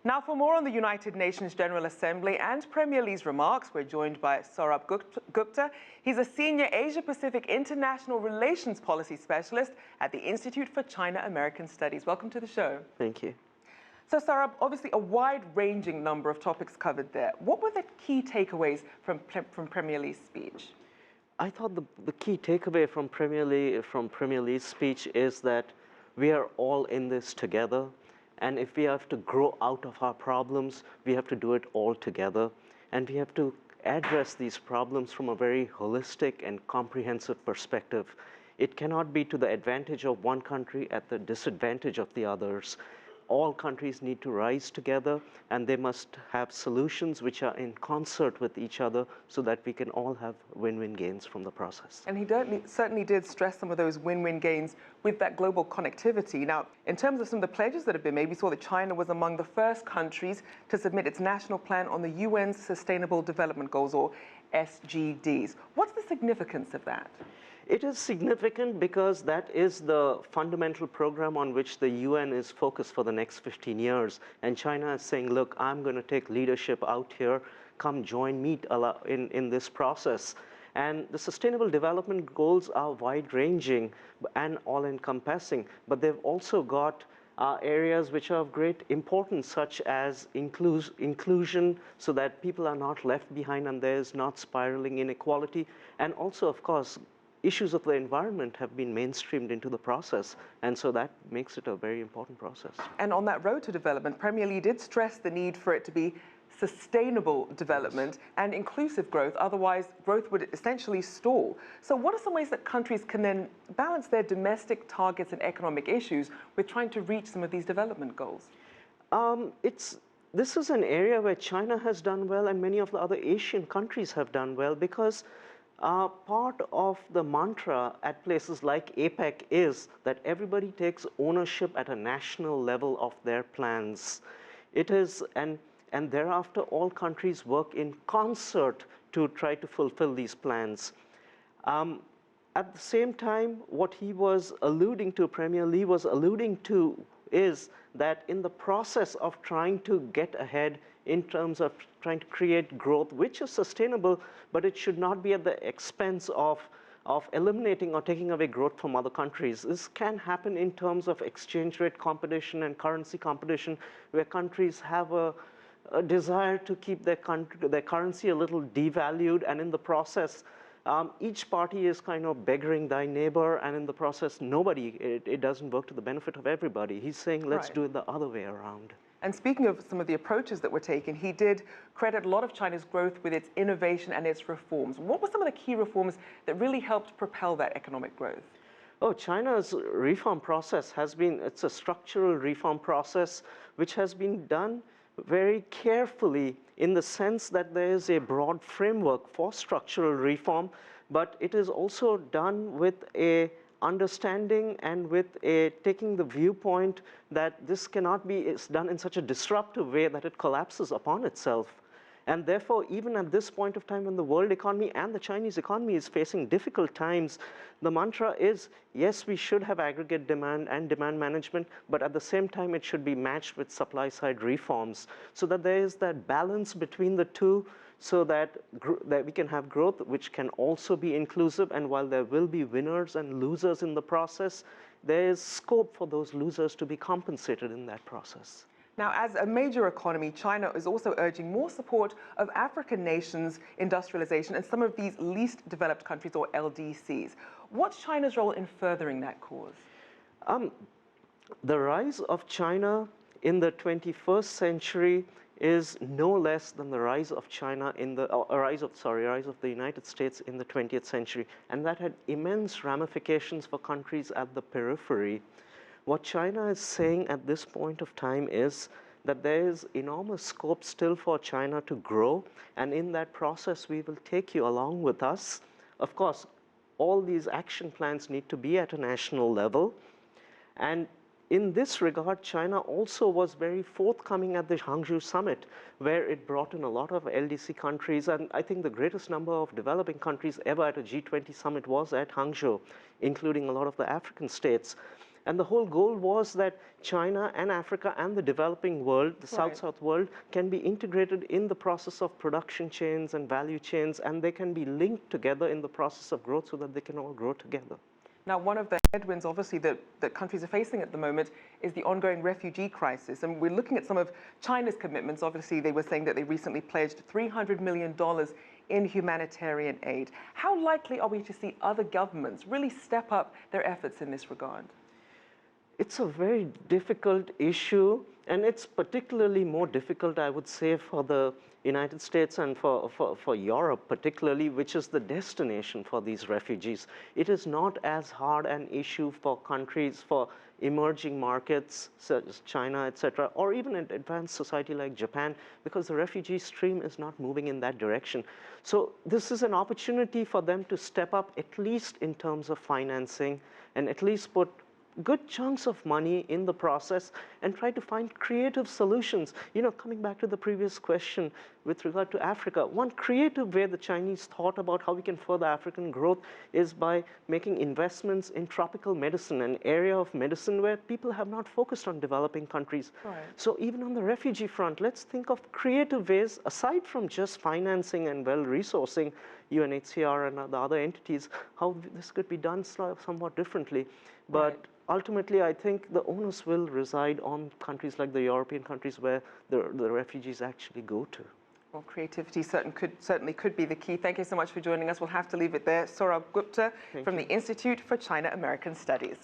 Now, for more on the United Nations General Assembly and Premier Lee's remarks, we're joined by Sourabh Gupta. He's a senior Asia-Pacific International Relations Policy Specialist at the Institute for China-American Studies. Welcome to the show. Thank you. So, Sourabh, obviously a wide-ranging number of topics covered there. What were the key takeaways from Premier Lee's speech? I thought the key takeaway from Premier Lee's speech is that we are all in this together. And if we have to grow out of our problems, we have to do it all together. And we have to address these problems from a very holistic and comprehensive perspective. It cannot be to the advantage of one country at the disadvantage of the others. All countries need to rise together, and they must have solutions which are in concert with each other so that we can all have win-win gains from the process. And he certainly did stress some of those win-win gains with that global connectivity. Now, in terms of some of the pledges that have been made, we saw that China was among the first countries to submit its national plan on the UN's Sustainable Development Goals, or SDGs. What's the significance of that? It is significant because that is the fundamental program on which the UN is focused for the next 15 years. And China is saying, look, I'm going to take leadership out here. Come join me in this process. And the Sustainable Development Goals are wide-ranging and all-encompassing. But they've also got areas which are of great importance, such as inclusion, so that people are not left behind and there's not spiraling inequality. And also, of course, issues of the environment have been mainstreamed into the process, and so that makes it a very important process. And on that road to development, Premier Lee did stress the need for it to be sustainable development and inclusive growth, otherwise growth would essentially stall. So what are some ways that countries can then balance their domestic targets and economic issues with trying to reach some of these development goals? This is an area where China has done well and many of the other Asian countries have done well, because part of the mantra at places like APEC is that everybody takes ownership at a national level of their plans. It is, and thereafter all countries work in concert to try to fulfill these plans. At the same time, what he was alluding to, Premier Lee was alluding to, is that in the process of trying to get ahead in terms of trying to create growth, which is sustainable, but it should not be at the expense of eliminating or taking away growth from other countries. This can happen in terms of exchange rate competition and currency competition, where countries have a desire to keep their currency a little devalued, and in the process, each party is kind of beggaring thy neighbor, and in the process, it doesn't work to the benefit of everybody. He's saying, let's do it the other way around. And speaking of some of the approaches that were taken, he did credit a lot of China's growth with its innovation and its reforms. What were some of the key reforms that really helped propel that economic growth? Oh, China's reform process it's a structural reform process which has been done very carefully, in the sense that there is a broad framework for structural reform, but it is also done with a understanding and with taking the viewpoint that this cannot be done in such a disruptive way that it collapses upon itself. And therefore, even at this point of time when the world economy and the Chinese economy is facing difficult times, the mantra is, yes, we should have aggregate demand and demand management, but at the same time, it should be matched with supply-side reforms, so that there is that balance between the two, so that we can have growth which can also be inclusive. And while there will be winners and losers in the process, there is scope for those losers to be compensated in that process. Now, as a major economy, China is also urging more support of African nations' industrialization and some of these least developed countries, or LDCs. What's China's role in furthering that cause? The rise of China in the 21st century is no less than the rise of China rise of the United States in the 20th century, and that had immense ramifications for countries at the periphery. What China is saying at this point of time is that there is enormous scope still for China to grow, and in that process, we will take you along with us. Of course, all these action plans need to be at a national level, and in this regard, China also was very forthcoming at the Hangzhou summit, where it brought in a lot of LDC countries, and I think the greatest number of developing countries ever at a G20 summit was at Hangzhou, including a lot of the African states. And the whole goal was that China and Africa and the developing world, the South-South world, can be integrated in the process of production chains and value chains, and they can be linked together in the process of growth so that they can all grow together. Now, one of the headwinds, obviously, that countries are facing at the moment is the ongoing refugee crisis. And we're looking at some of China's commitments. Obviously, they were saying that they recently pledged $300 million in humanitarian aid. How likely are we to see other governments really step up their efforts in this regard? It's a very difficult issue, and it's particularly more difficult, I would say, for the United States and for Europe particularly, which is the destination for these refugees. It is not as hard an issue for countries, for emerging markets such as China, etc., or even an advanced society like Japan, because the refugee stream is not moving in that direction. So this is an opportunity for them to step up, at least in terms of financing, and at least put good chunks of money in the process and try to find creative solutions. You know, coming back to the previous question with regard to Africa, one creative way the Chinese thought about how we can further African growth is by making investments in tropical medicine, an area of medicine where people have not focused on developing countries. Right. So even on the refugee front, let's think of creative ways, aside from just financing and well-resourcing UNHCR and the other entities, how this could be done somewhat differently. But right. Ultimately, I think the onus will reside on countries like the European countries where the refugees actually go to. Well, creativity certainly could be the key. Thank you so much for joining us. We'll have to leave it there. Sourabh Gupta from the Institute for China-American Studies.